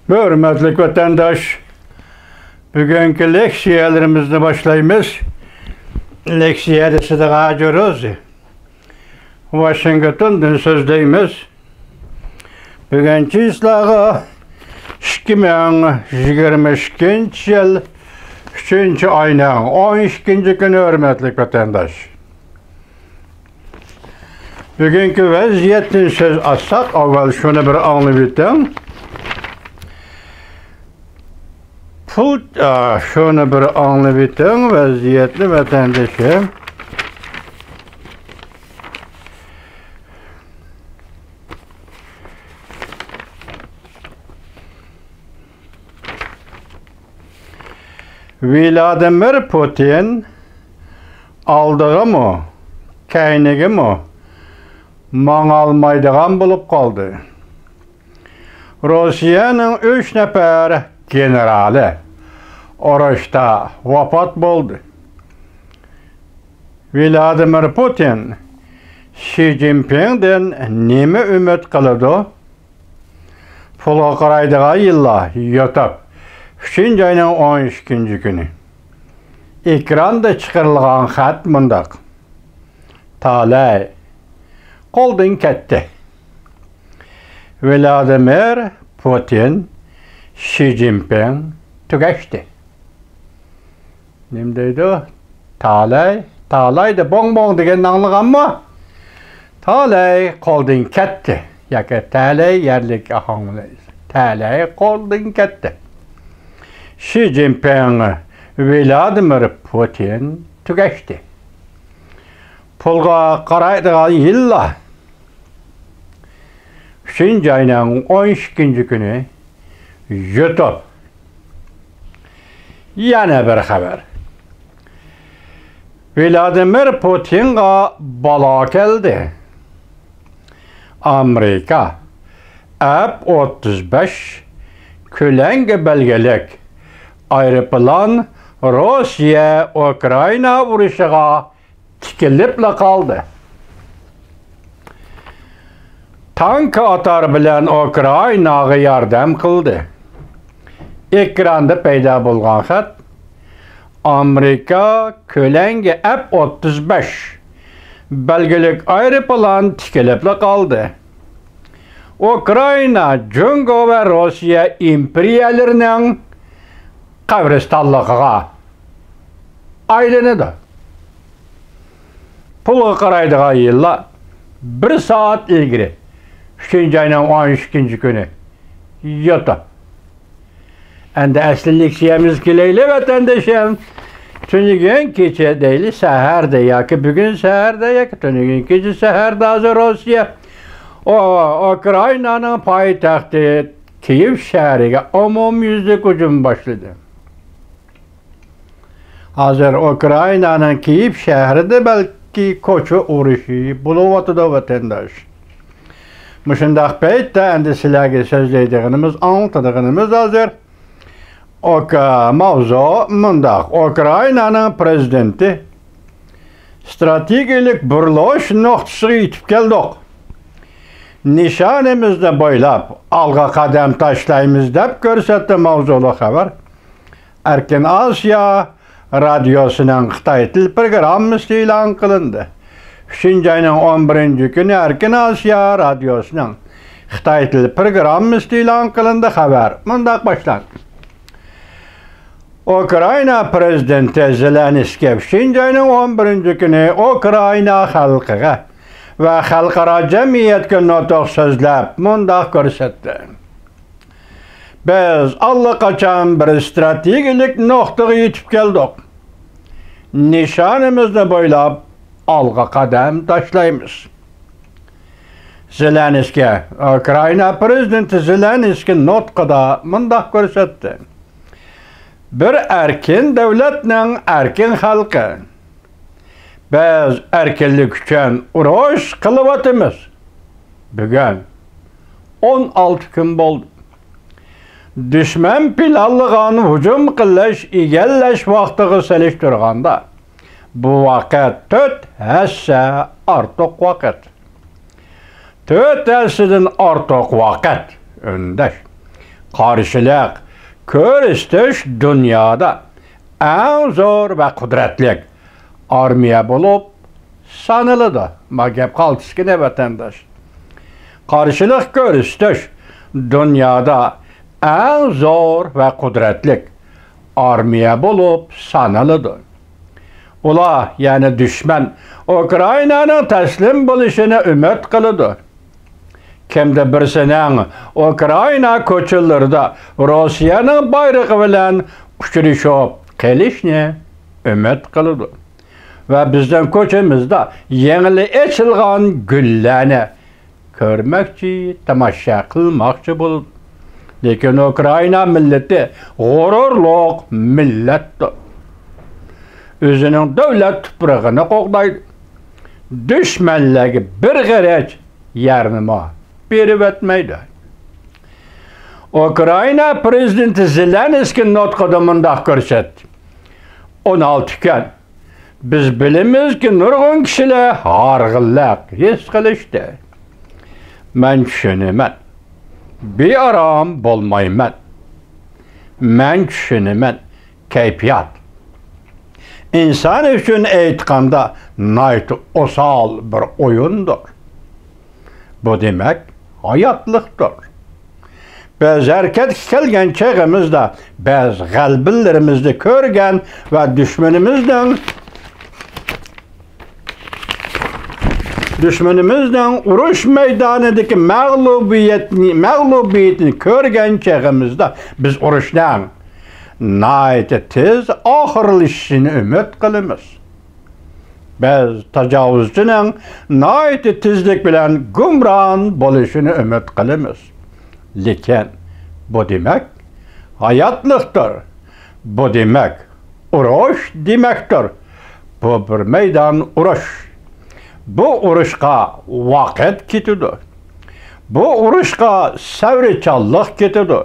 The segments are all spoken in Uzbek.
Hürmetli vatandaş, bugünkü leksiyelerimizle başlayımız. Leksiyede size ağacırız. Washington'dan sözdeyimiz. Bugünkü islağı 2022 yıl 3. ayının 12. günü hürmetli vatandaş. Bugünkü vaziyetten söz açsak, avval şunu bir anlayıp şunu bir anlayıp vaziyetli vatandaşım. Vladimir Putin aldığı mı, keynigi mi, manalmaydıgan bulup kaldı. Rusya'nın 3 nefer generali oruşta vafat buldu. Vladimir Putin Xi Jinping'den neme ümit kılıdı? Pula qaraydığı yılla yotup 3. ayının 12. günü. Ekranda çıkarılgan xat mundaq. Talay qo'ldan ketdi. Vladimir Putin Xi Jinping tugashdi. Nim deydi? Talay da bong degan anlaganmi? Talay qo'ldan ketdi. Yoki talay yerlik ahonglaysiz. Talay qo'ldan ketdi. Xi Jinping Vladimir Putin tugashdi. Pulga qaraydigan yilla 3. ayının 12. günü YouTube. Yana bir haber. Vladimir Putinga bala keldi. Amerika F-35 kölengi belgelik aeroplan Rusya Ukrayna vuruşuga tikilipla kaldı. Tank atar bilen Ukraynaga yardım kıldı. Ekranda payda bulgan xat Amerika kölengi F-35 belgelik aeroplan tikilipla kaldı. Ukrayna, Jungo ve Rusya imperiyalarının qabristallığına aylanıdı. Pulga qaraydığı yılla 1 saat ilgili 3. ayının 12. günü yotup. Endi aslilik siyemiz kileyli vatandaşım. Tünügün keçe deyli səhərdə yoki bugün səhərdə yoki tünügün keçe səhərdə hazır Rusya Ukrayna'nın payitaxtı Kiev şəhəriga umumyüzlük hücum başladı. Hazır Ukrayna'nın Kiev şəhərində belki koçu uğraşı buluvatıda vatandaş. Müşündaq peytdə endi siləgi sözleydiğimiz, anlatıdığımız hazır. Mavzu mundaq. Ukrayna'nın prezidenti stratejilik buruluş noktası yetip geldik. Nişanımızda boylap alga kadem taşlayımız dep görsetti mavzulu haber. Erkin Asya radyosunun Xitay til programı ilan kılındı. 3. ayının 11. günü Erkin Asya radyosunun Xitay til programı ilan kılındı haber. Mundaq başlan. Ukrayna prezidenti Zelenski 3. ayının 11. günü Ukrayna halkıga ve halkara cemiyetke notuq sözlep mundaq görsetdi. Biz allaqachon bir stratejilik noqtaga yetib keldik. Nişanımızda boylap alga qadam tashlaymiz. Zelenski, Ukrayna prezidenti Zelenski nutqida mundaq görsetdi. Bir erkin devletinin erkin halkı. Biz erkinlik üçün uruş kılıvatımız. Bugün 16 gün oldu. Düşman planlagan hücum qilish, egallash vaqtiga selishtirganda bu vaqt 4 hassa ortiq vaqt. 4 hassadan ortiq vaqt öndash. Karşılık körüstüş dünyada en zor ve kudretli armiya bulup sanılıdı. Magep kaltıskine vatandaş. Karşılık körüstüş dünyada en zor ve kudretli armiya bulup sanılıdı. Ula yani düşman Ukrayna'nın teslim buluşunu ümit kılıdı. Kimde birisinin Ukrayna koçullarda Rusya'nın bayrağı bilen uçuruşup kelişini ümit kılıdı. Ve bizden koçumuzda yeni açılgan güllerini görmekçi, tamaşa kılmakçı buldu. Lekin Ukrayna milleti gururluq millettir. Özünün devlet tuprağını qoqdaydı. Düşmanlığı bir gereç yarnıma berip etmeydi. Ukrayna prezidenti Zelenskiy nutqida mundaq ko'rsatdi. 16 kun biz bilamiz ki nurg'un kishilar harg'inlik his qilishdi. Men tushunaman. Bearam bo'lmayman. Men tushunaman. Kayfiyat insan üçün aytganda nayt osal bir oyundur. Bu demek hayatlıqdır. Biz hareket kelgen çağımızda biz qalbinlarimizni ko'rgan ve düşmanımızdan uruş meydanındaki mağlubiyetini ko'rgan çağımızda biz urushdan nayt tez ahırlışını ümit qilamiz. Biz tecavüzcünün nayt tezlik bilen gumran bo'lishini ümit qilamiz. Lekin bu demek hayatlıqdır. Bu demek urush demektir. Bu bir meydan urush. Bu urushqa vaqt ketidi. Bu urushqa savrichallik ketidi.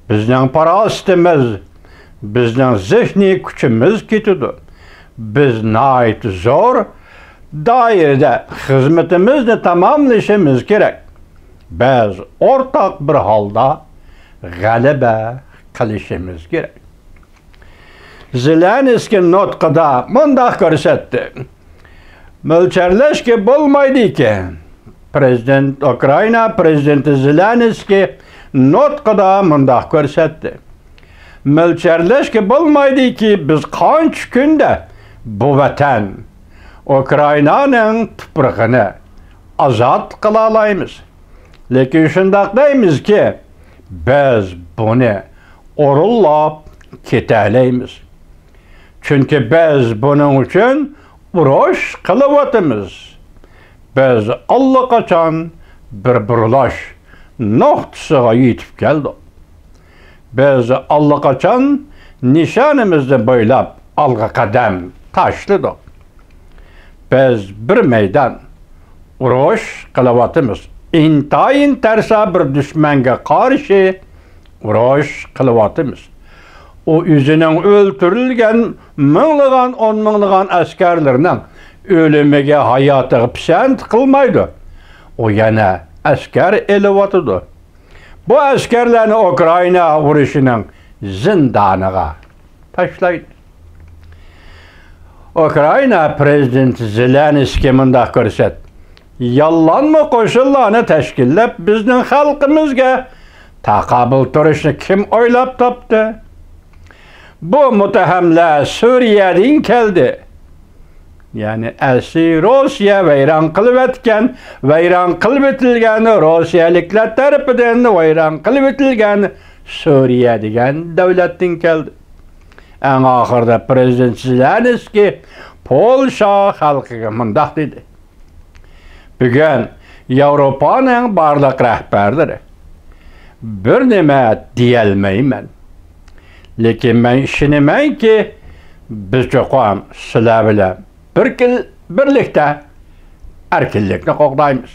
Bizning parastimiz, bizning zehni kuchimiz ketidi. Biz nayt zor dairada xizmatimizni tamomlashimiz kerak. Biz o'rtaq bir holda g'alaba qilishimiz kerak. Zelenskiy nutqida mundaq ko'rsatdi. Mo'lcharlashga bo'lmaydiki. Ukrayna prezidenti Zelenskiy nutqida mundaq ko'rsatdi. Mo'lcharlashga bo'lmaydiki, biz qancha kunda bu vatan Ukrayna'nın tuprog'ini azod qila olamiz. Lekin shundoq deymiz ki biz buni o'rinlab ketalaymiz. Chunki biz buning uchun urush qilyapmiz. Biz allaqachon bir burilish nuqtasiga yetib keldik. Biz allaqachon nishonimizni bo'ylab olg'a qadam tashladik. Biz bir meydan urush qilyapmiz. İntayin tersa bir düşmanga qarshi urush qilyapmiz. O özünün öldürülgen minglagan, on minglagan askerlerinin ölümüge hayatı pisand qilmaydi. O yana asker eliyotidi. Bu askerlerini Ukrayna urushining zindoniga tashlaydi. Ukrayna prezidenti Zelenskiy mundaq ko'rsatdi. Yollanma qo'shinlarni tashkillab bizning xalqimizga taqabul turishni kim o'ylab topdi? Bu muttahamlar Suriyadan keldi. Yani Rusya vayron qilib etgan, vayron qilib etilgan Rossiyaliklar tarafidan vayron qilib etilgan Suriya degan davlatdan keldi. En oxirida prezident Zelenskiy Polsha xalqiga mundaq dedi. Bugun Yevropaning barliq rahbarlari bir nima deyolmayman. Lekin men ishonamanki biz cho'qim sizlar bilan birlikda erkinlikni qo'g'daymiz.